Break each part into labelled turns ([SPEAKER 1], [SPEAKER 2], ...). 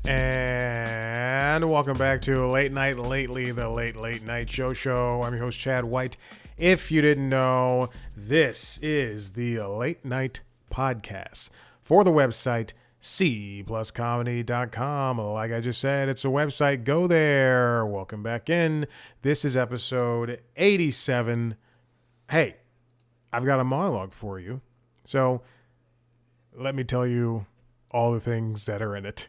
[SPEAKER 1] And welcome back to Late Night Lately, the Late Night Show. I'm your host, Chad White. If you didn't know, this is the Late Night Podcast for the website cpluscomedy.com. Like I just said, it's a website. Go there. Welcome back in. This is episode 87. Hey, I've got a monologue for you. So let me tell you all the things that are in it.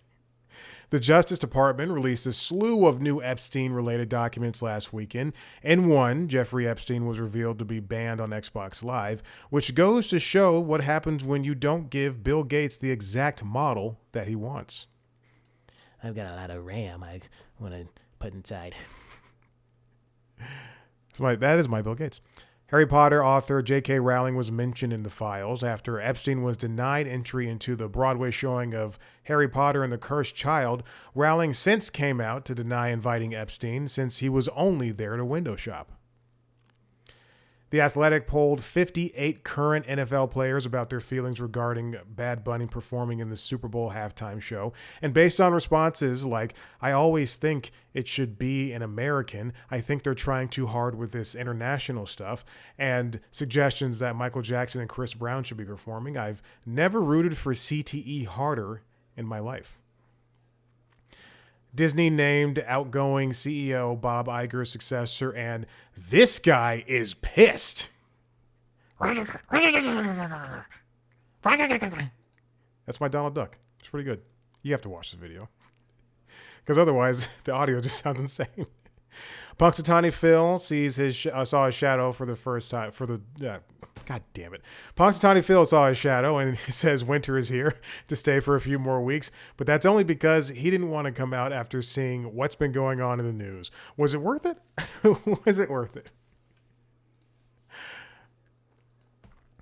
[SPEAKER 1] The Justice Department released a slew of new Epstein-related documents last weekend. In one, Jeffrey Epstein was revealed to be banned on Xbox Live, which goes to show what happens when you don't give Bill Gates the exact model that he wants.
[SPEAKER 2] I've got a lot of RAM I want to put inside.
[SPEAKER 1] So that is my Bill Gates. Harry Potter author J.K. Rowling was mentioned in the files after Epstein was denied entry into the Broadway showing of Harry Potter and the Cursed Child. Rowling since came out to deny inviting Epstein since he was only there to window shop. The Athletic polled 58 current NFL players about their feelings regarding Bad Bunny performing in the Super Bowl halftime show. And based on responses like, I always think it should be an American, I think they're trying too hard with this international stuff, and suggestions that Michael Jackson and Chris Brown should be performing, I've never rooted for CTE harder in my life. Disney named outgoing CEO Bob Iger's successor, and this guy is pissed. That's my Donald Duck. It's pretty good. You have to watch this video, because otherwise the audio just sounds insane. Punxsutawney Phil saw his shadow for the first time. God damn it. Punxsutawney Phil saw his shadow and he says winter is here to stay for a few more weeks. But that's only because he didn't want to come out after seeing what's been going on in the news. Was it worth it? Was it worth it?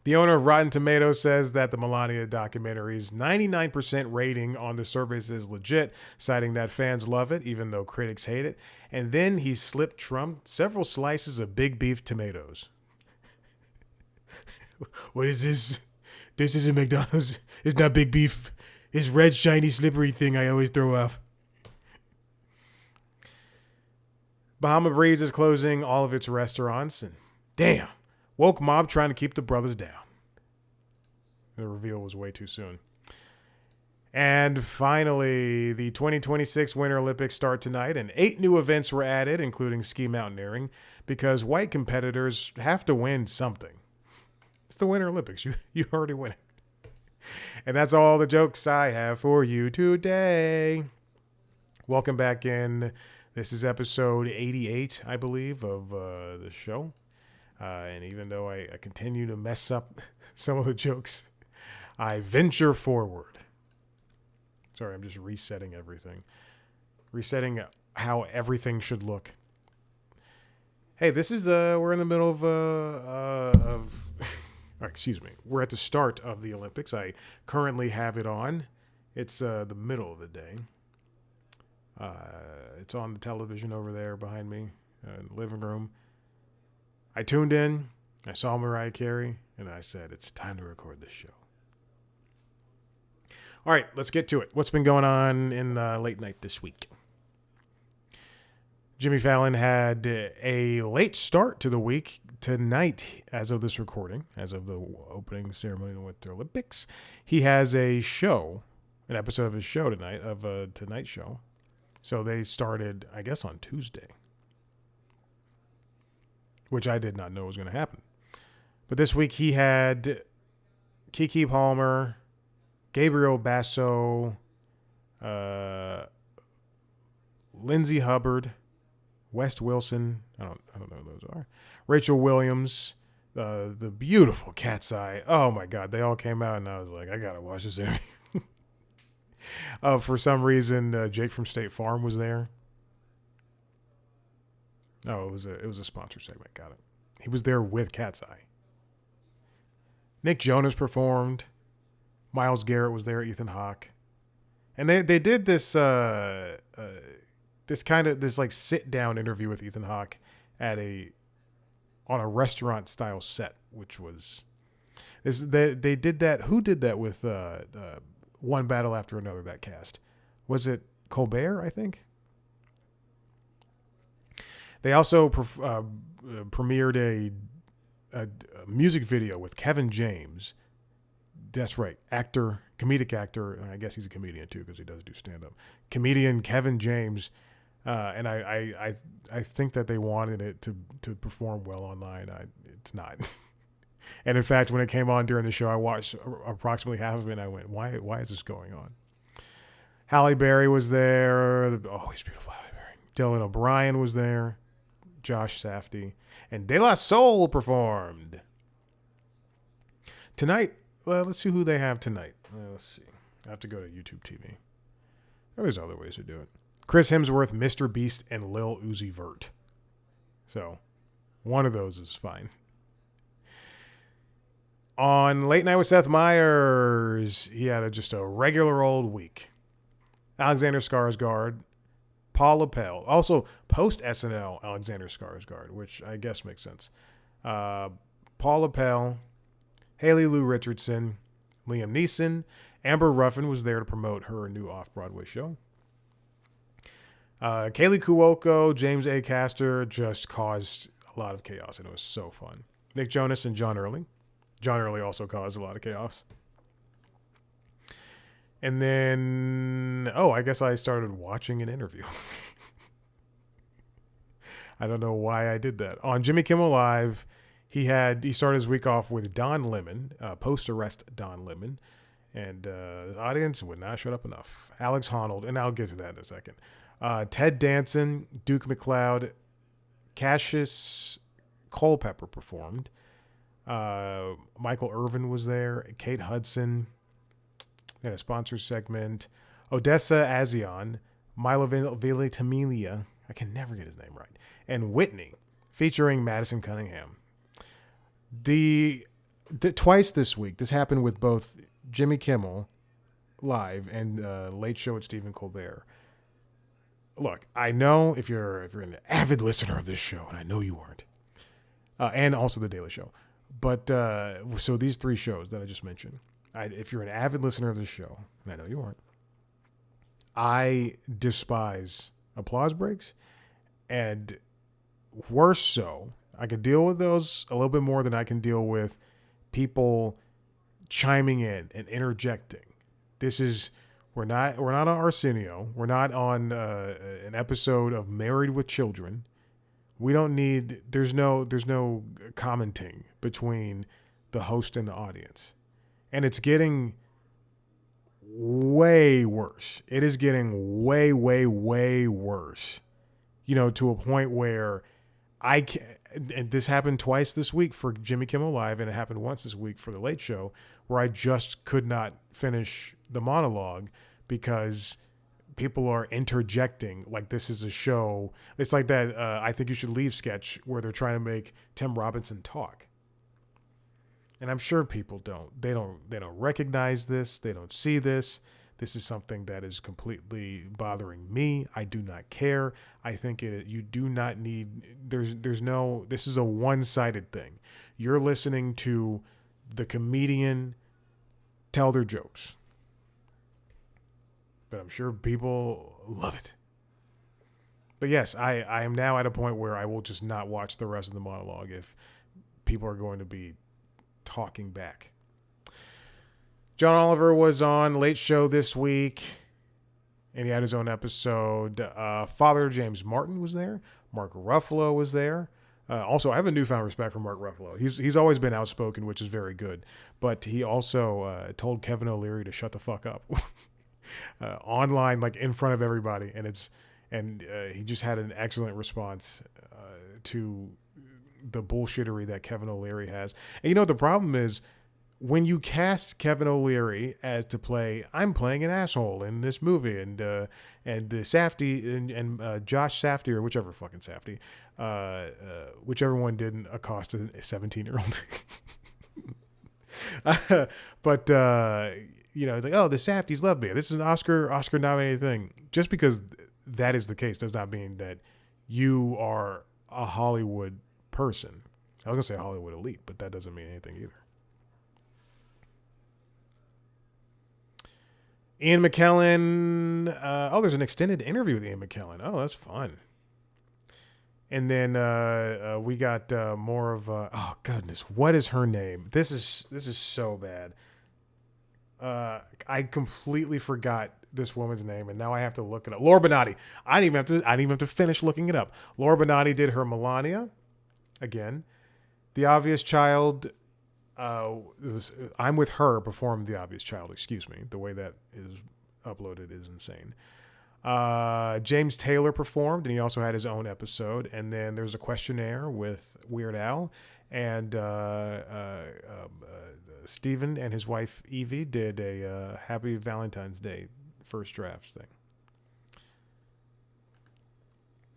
[SPEAKER 1] The owner of Rotten Tomatoes says that the Melania documentary's 99% rating on the service is legit, citing that fans love it, even though critics hate it. And then he slipped Trump several slices of big beef tomatoes. What is this? This isn't McDonald's. It's not big beef. It's red, shiny, slippery thing I always throw off. Bahama Breeze is closing all of its restaurants. And damn, woke mob trying to keep the brothers down. The reveal was way too soon. And finally, the 2026 Winter Olympics start tonight, and 8 new events were added, including ski mountaineering, because white competitors have to win something. It's the Winter Olympics. You already win it. And that's all the jokes I have for you today. Welcome back in. This is episode 88, I believe, of the show. And even though I continue to mess up some of the jokes, I venture forward. Sorry, I'm just resetting everything. Resetting how everything should look. Hey, this is we're in the middle of excuse me. We're at the start of the Olympics. I currently have it on. It's the middle of the day. It's on the television over there behind me in the living room. I tuned in. I saw Mariah Carey, and I said, it's time to record this show. All right, let's get to it. What's been going on in late night this week? Jimmy Fallon had a late start to the week tonight, as of this recording, as of the opening ceremony of the Winter Olympics. He has a show, an episode of his show tonight, of a Tonight Show. So they started, I guess, on Tuesday, which I did not know was going to happen. But this week he had Keke Palmer, Gabriel Basso, Lindsay Hubbard, West Wilson, I don't know who those are, Rachel Williams, the beautiful Cat's Eye. Oh my God, they all came out and I was like, I gotta watch this interview. For some reason, Jake from State Farm was there. Oh, it was a sponsor segment. Got it. He was there with Cat's Eye. Nick Jonas performed. Myles Garrett was there. Ethan Hawke, and they did this this like sit down interview with Ethan Hawke on a restaurant style set, which was they did that. Who did that with One Battle After Another? That cast, was it Colbert, I think. They also premiered a music video with Kevin James. That's right, comedic actor. And I guess he's a comedian too because he does do stand up. Comedian Kevin James, and I think that they wanted it to perform well online. It's not. And in fact, when it came on during the show, I watched approximately half of it and I went, why is this going on? Halle Berry was there. Oh, he's beautiful, Halle Berry. Dylan O'Brien was there. Josh Safdie. And De La Soul performed. Tonight, well, let's see who they have tonight. Let's see. I have to go to YouTube TV. Oh, there's other ways to do it. Chris Hemsworth, Mr. Beast, and Lil Uzi Vert. So, one of those is fine. On Late Night with Seth Meyers, he had just a regular old week. Alexander Skarsgård, Paul Lepel, also post SNL Alexander Skarsgård, which I guess makes sense. Paul Lepel, Haley Lou Richardson, Liam Neeson, Amber Ruffin was there to promote her new off-Broadway show. Kaylee Cuoco, James A. Caster just caused a lot of chaos, and it was so fun. Nick Jonas and John Early. John Early also caused a lot of chaos. And then, I guess I started watching an interview. I don't know why I did that. On Jimmy Kimmel Live, he started his week off with Don Lemon, post-arrest Don Lemon. And the audience would not shut up enough. Alex Honnold, and I'll get to that in a second. Ted Danson, Duke McLeod, Cassius Culpepper performed. Michael Irvin was there. Kate Hudson. They had a sponsor segment. Odessa Azion, Milo Ventimiglia, I can never get his name right, and Whitney, featuring Madison Cunningham. Twice this week, this happened with both Jimmy Kimmel Live and Late Show with Stephen Colbert. Look, I know if you're an avid listener of this show, and I know you aren't, and also The Daily Show, but so these three shows that I just mentioned, if you're an avid listener of this show, and I know you aren't, I despise applause breaks, and worse so, I can deal with those a little bit more than I can deal with people chiming in and interjecting. We're not on Arsenio. We're not on an episode of Married with Children. We don't need. There's no commenting between the host and the audience. And it's getting way worse. It is getting way, way, way worse. To a point where and this happened twice this week for Jimmy Kimmel Live, and it happened once this week for The Late Show, where I just could not finish the monologue because people are interjecting like this is a show. It's like that I Think You Should Leave sketch where they're trying to make Tim Robinson talk. And I'm sure people they don't recognize this. They don't see this. This is something that is completely bothering me. I do not care. I think you do not need, this is a one-sided thing. You're listening to the comedian tell their jokes. But I'm sure people love it. But yes, I am now at a point where I will just not watch the rest of the monologue if people are going to be talking back. John Oliver was on Late Show this week, and he had his own episode. Father James Martin was there. Mark Ruffalo was there. Also, I have a newfound respect for Mark Ruffalo. He's always been outspoken, which is very good. But he also told Kevin O'Leary to shut the fuck up online, like in front of everybody, and he just had an excellent response to the bullshittery that Kevin O'Leary has. And the problem is, when you cast Kevin O'Leary as to play, I'm playing an asshole in this movie, and the Safdie and Josh Safdie, or whichever fucking Safdie, whichever one didn't accost a 17-year-old. But like, oh, the Safdies love me. This is an Oscar nominated thing. Just because that is the case does not mean that you are a Hollywood person. I was gonna say Hollywood elite, but that doesn't mean anything either. Ian McKellen. There's an extended interview with Ian McKellen. Oh, that's fun. And then we got more of oh goodness, what is her name? This is so bad. I completely forgot this woman's name, and now I have to look it up. Laura Benatti. I didn't even have to finish looking it up. Laura Benatti did her Melania again. The Obvious Child. I'm with her performed The Obvious Child. Excuse me. The way that is uploaded is insane. James Taylor performed, and he also had his own episode. And then there's a questionnaire with Weird Al, and Steven and his wife Evie did a Happy Valentine's Day first drafts thing.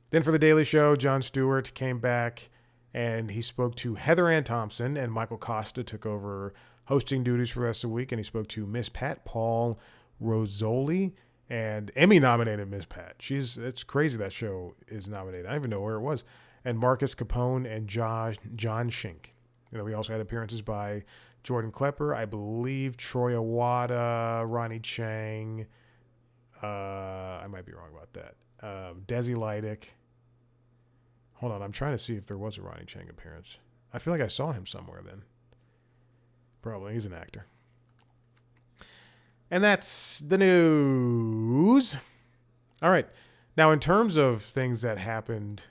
[SPEAKER 1] Then for The Daily Show, Jon Stewart came back and he spoke to Heather Ann Thompson, and Michael Costa took over hosting duties for the rest of the week, and he spoke to Miss Pat Paul Rozzoli, and Emmy-nominated Miss Pat. It's crazy that show is nominated. I don't even know where it was. And Marcus Capone and John Shink. We also had appearances by Jordan Klepper, I believe Troy Awada, Ronnie Chang. I might be wrong about that. Desi Leidick. Hold on, I'm trying to see if there was a Ronnie Chang appearance. I feel like I saw him somewhere then. Probably, he's an actor. And that's the news. All right. Now, in terms of things that happened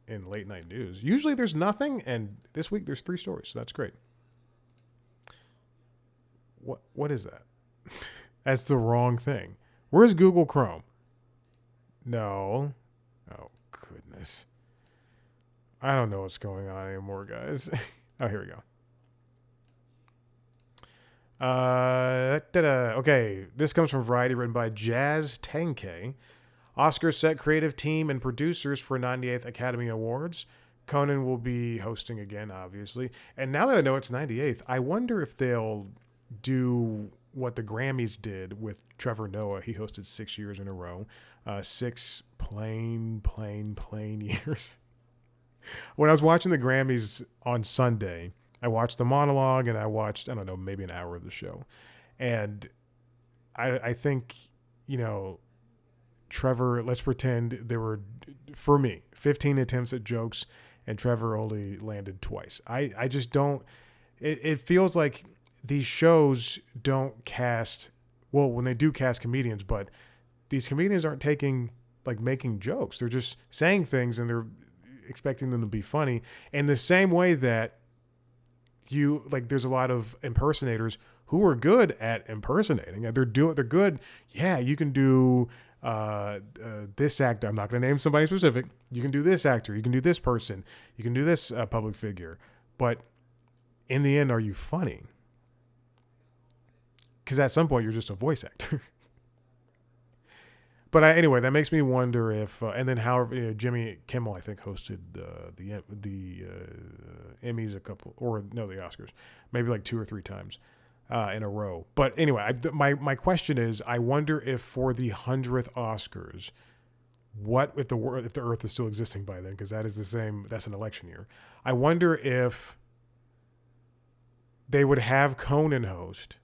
[SPEAKER 1] in late night news, usually there's nothing, and this week there's 3 stories, so that's great. What is that? That's the wrong thing. Where's Google Chrome? No. Oh, goodness. I don't know what's going on anymore, guys. Oh, here we go. Okay, this comes from Variety, written by Jazz Tenke. Oscars set creative team and producers for 98th Academy Awards. Conan will be hosting again, obviously. And now that I know it's 98th, I wonder if they'll do what the Grammys did with Trevor Noah. He hosted 6 years in a row. 6 plain years. When I was watching the Grammys on Sunday, I watched the monologue and I watched, I don't know, maybe an hour of the show. And I think, Trevor, let's pretend there were, for me, 15 attempts at jokes and Trevor only landed twice. I just don't, it feels like these shows don't cast, well, when they do cast comedians, but these comedians aren't making jokes. They're just saying things and they're expecting them to be funny. In the same way that there's a lot of impersonators who are good at impersonating. They're good. Yeah, you can do this actor. I'm not going to name somebody specific. You can do this actor. You can do this person. You can do this public figure. But in the end, are you funny? Because at some point, you're just a voice actor. But anyway, that makes me wonder if, and then Jimmy Kimmel, I think, hosted the Emmys the Oscars, maybe like 2 or 3 times in a row. But anyway, my question is, I wonder if for the 100th Oscars, what if the Earth is still existing by then? Because that's an election year. I wonder if they would have Conan host.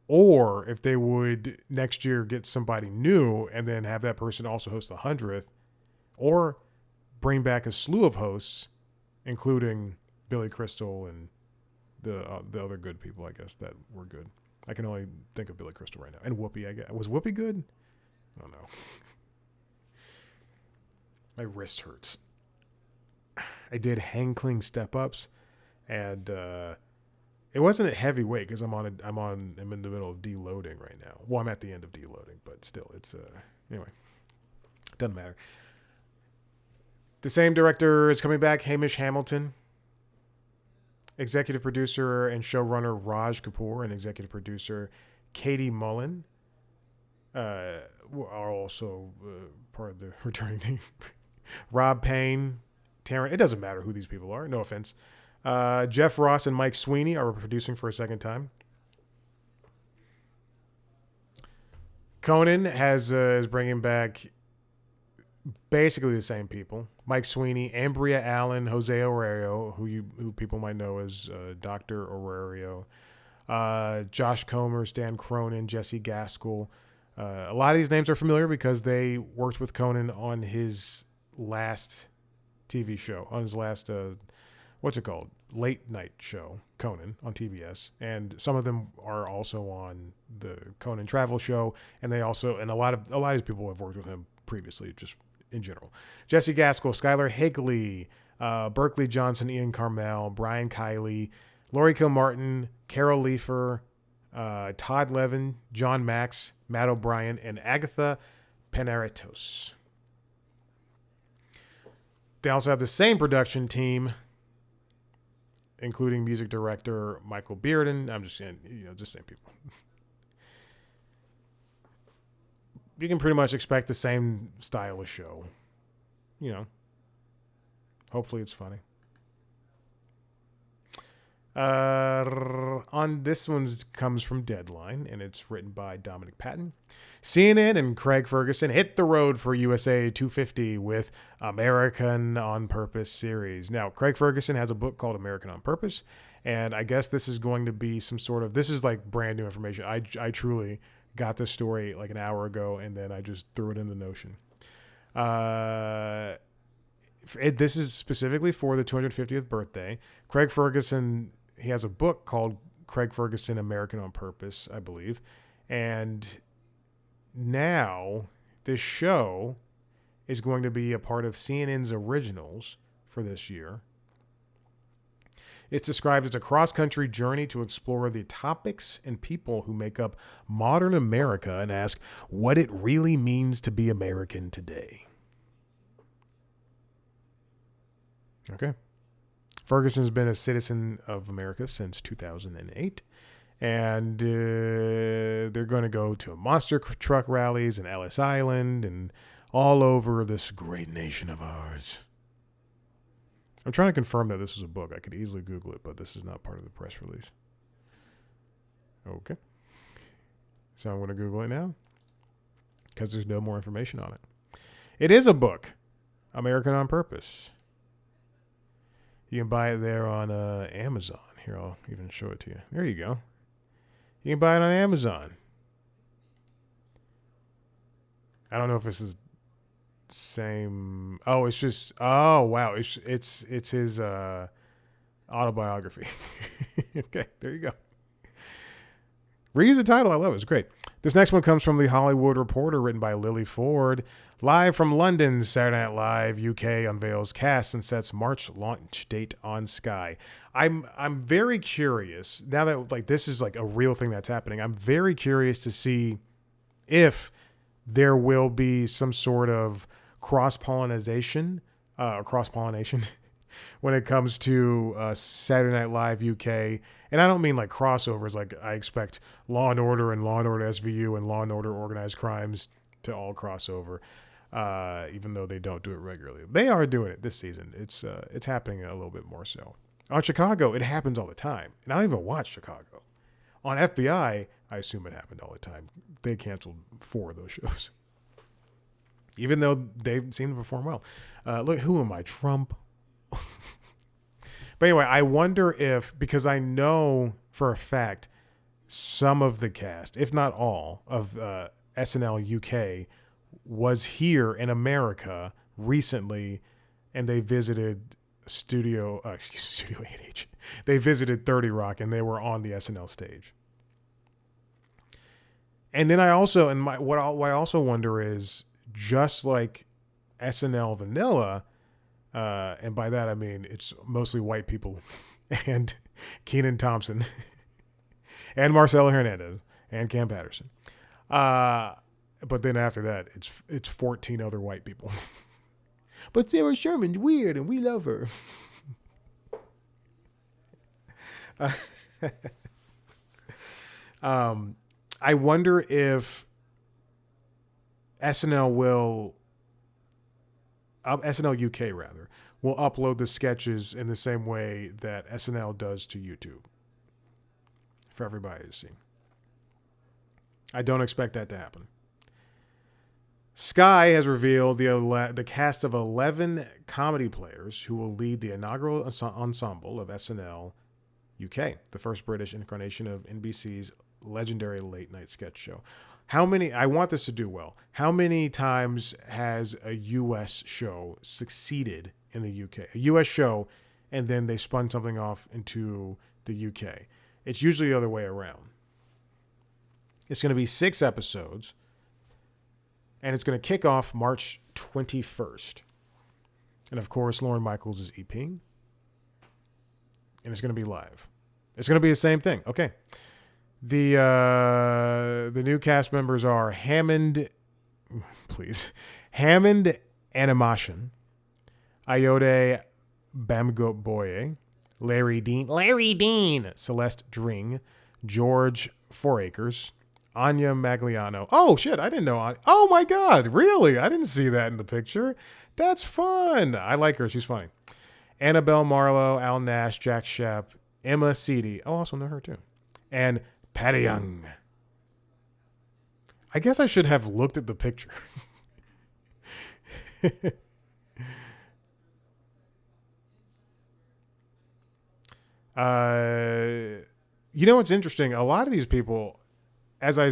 [SPEAKER 1] Or if they would next year get somebody new and then have that person also host the 100th, or bring back a slew of hosts, including Billy Crystal and the other good people, I guess, that were good. I can only think of Billy Crystal right now. And Whoopi, I guess. Was Whoopi good? I don't know. My wrist hurts. I did hang cling step ups, and it wasn't a heavy weight because I'm in the middle of deloading right now. Well, I'm at the end of deloading, but still, it's anyway, doesn't matter. The same director is coming back, Hamish Hamilton. Executive producer and showrunner Raj Kapoor and executive producer Katie Mullen are also part of the returning team. Rob Payne, Taryn. It doesn't matter who these people are. No offense. Jeff Ross and Mike Sweeney are producing for a second time. Conan is bringing back basically the same people: Mike Sweeney, Ambria Allen, Jose Aurelio, who people might know as Dr. Aurelio, Josh Comer, Stan Cronin, Jesse Gaskell. A lot of these names are familiar because they worked with Conan on his last TV show, on his last, what's it called? Late night show, Conan, on TBS. And some of them are also on the Conan Travel Show. And they also, and a lot of these people have worked with him previously, just in general. Jesse Gaskell, Skylar Higley, Berkeley Johnson, Ian Carmel, Brian Kiley, Laurie Kilmartin, Carol Leifer, Todd Levin, John Max, Matt O'Brien, and Agatha Panaritos. They also have the same production team, including music director Michael Bearden. I'm just saying, just same people. You can pretty much expect the same style of show. Hopefully it's funny. On this one comes from Deadline, and it's written by Dominic Patton. CNN and Craig Ferguson hit the road for USA 250 with American on Purpose series. Now, Craig Ferguson has a book called American on Purpose, and I guess this is going to be some sort of, this is like brand new information. I truly got this story like an hour ago, and then I just threw it in the Notion. This is specifically for the 250th birthday. Craig Ferguson, he has a book called Craig Ferguson, American on Purpose, I believe. And now this show is going to be a part of CNN's originals for this year. It's described as a cross-country journey to explore the topics and people who make up modern America and ask what it really means to be American today. Okay. Ferguson's been a citizen of America since 2008, and they're going to go to monster truck rallies in Ellis Island and all over this great nation of ours. I'm trying to confirm that this is a book. I could easily Google it, but this is not part of the press release. Okay. So I'm going to Google it now because there's no more information on it. It is a book, American on Purpose. You can buy it there on Amazon. Here, I'll even show it to you. There you go. You can buy it on Amazon. I don't know if this is the same. Oh, it's just. Oh, wow. It's his autobiography. Okay, there you go. Reuse the title. I love it. It's great. This next one comes from The Hollywood Reporter, written by Lily Ford. Live from London, Saturday Night Live UK unveils cast and sets March launch date on Sky. I'm very curious, now that this is a real thing that's happening, I'm very curious to see if there will be some sort of cross-pollination when it comes to Saturday Night Live UK. And I don't mean crossovers, I expect Law & Order and Law & Order SVU and Law & Order Organized Crimes to all cross over, even though they don't do it regularly. They are doing it this season. It's happening a little bit more so. On Chicago, it happens all the time. And I don't even watch Chicago. On FBI, I assume it happened all the time. They canceled 4 of those shows, even though they seem to perform well. Look, who am I, Trump? But anyway, I wonder if, because I know for a fact some of the cast, if not all, of SNL UK was here in America recently, and they visited Studio 8H. They visited 30 Rock, and they were on the SNL stage. And then I also, what I also wonder is, just like SNL Vanilla, and by that I mean it's mostly white people, and Kenan Thompson, and Marcelo Hernandez, and Cam Patterson. But then after that, it's 14 other white people. But Sarah Sherman's weird, and we love her. I wonder if SNL UK rather will upload the sketches in the same way that SNL does to YouTube for everybody to see. I don't expect that to happen. Sky has revealed the cast of 11 comedy players who will lead the inaugural ensemble of SNL UK, the first British incarnation of NBC's legendary late night sketch show. I want this to do well. How many times has a US show succeeded in the UK? A US show, and then they spun something off into the UK. It's usually the other way around. It's going to be 6 episodes, and it's going to kick off March 21st. And of course, Lorne Michaels is EPing. And it's going to be live. It's going to be the same thing. Okay. The new cast members are Hammond Animation, Ayode Bamgoboye, Larry Dean, Celeste Dring, George Fouracres, Anya Magliano. Oh shit, I didn't know. Oh my god, really? I didn't see that in the picture. That's fun. I like her. She's funny. Annabelle Marlowe, Al Nash, Jack Shep, Emma Seedy. Oh, also know her too. And Patty Young. I guess I should have looked at the picture. You know what's interesting? A lot of these people, as I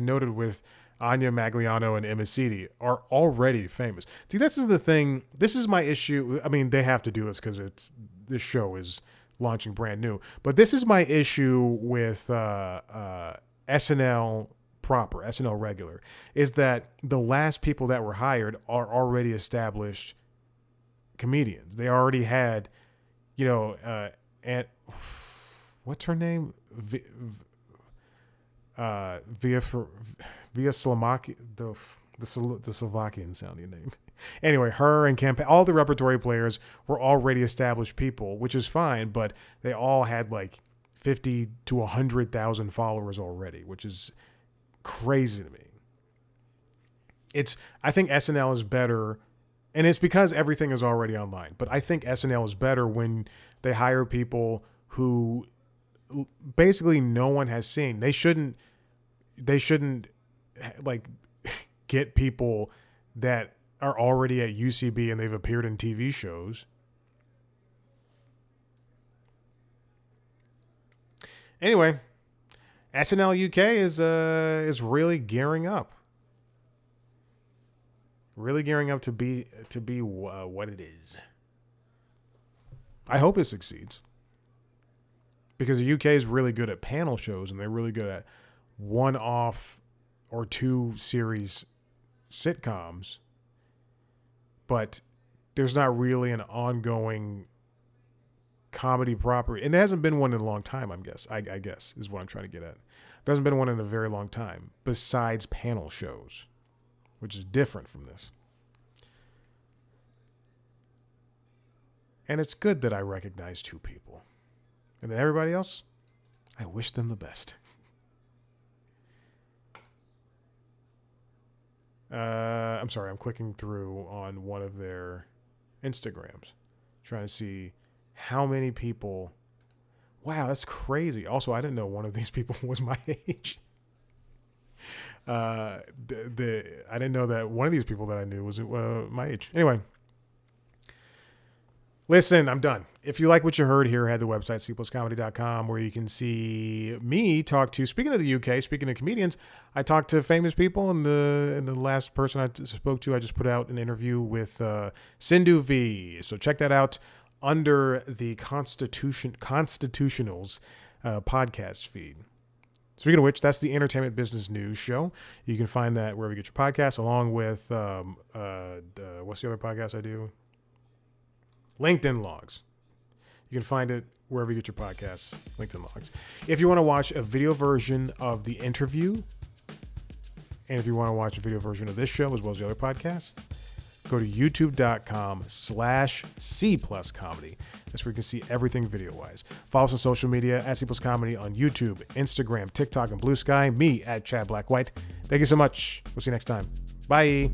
[SPEAKER 1] noted with Anya Magliano and Emma Seedy, are already famous. See, this is the thing. This is my issue. I mean, they have to do this because this show is launching brand new. But this is my issue with SNL proper, SNL regular, is that the last people that were hired are already established comedians. They already had, and what's her name? Via Slamaki, the Slovakian sounding name. Anyway, her and all the repertory players were already established people, which is fine, but they all had like 50 to 100,000 followers already, which is crazy to me. I think SNL is better, and it's because everything is already online, but I think SNL is better when they hire people who basically no one has seen. They shouldn't like get people that are already at UCB and they've appeared in TV shows. Anyway, SNL UK is really gearing up. Really gearing up to be what it is. I hope it succeeds. Because the UK is really good at panel shows, and they're really good at one-off or 2 series sitcoms. But there's not really an ongoing comedy property. And there hasn't been one in a long time, I guess, is what I'm trying to get at. There hasn't been one in a very long time, besides panel shows, which is different from this. And it's good that I recognize 2 people. And then everybody else, I wish them the best. I'm sorry, I'm clicking through on one of their Instagrams, trying to see how many people. Wow, that's crazy. Also, I didn't know one of these people was my age. I didn't know that one of these people that I knew was my age. Anyway. Listen, I'm done. If you like what you heard here, head to the website, cpluscomedy.com, where you can see me talk to, speaking of the UK, speaking of comedians, I talked to famous people, and the last person I spoke to, I just put out an interview with Sindhu V. So check that out under the Constitutionals podcast feed. Speaking of which, that's the Entertainment Business News Show. You can find that wherever you get your podcasts, along with, what's the other podcast I do? LinkedIn Logs. You can find it wherever you get your podcasts, LinkedIn Logs. If you want to watch a video version of the interview, and if you want to watch a video version of this show as well as the other podcasts, go to youtube.com/C+comedy. That's where you can see everything video-wise. Follow us on social media at C+ Comedy on YouTube, Instagram, TikTok, and Blue Sky. Me at Chad Black White. Thank you so much. We'll see you next time. Bye.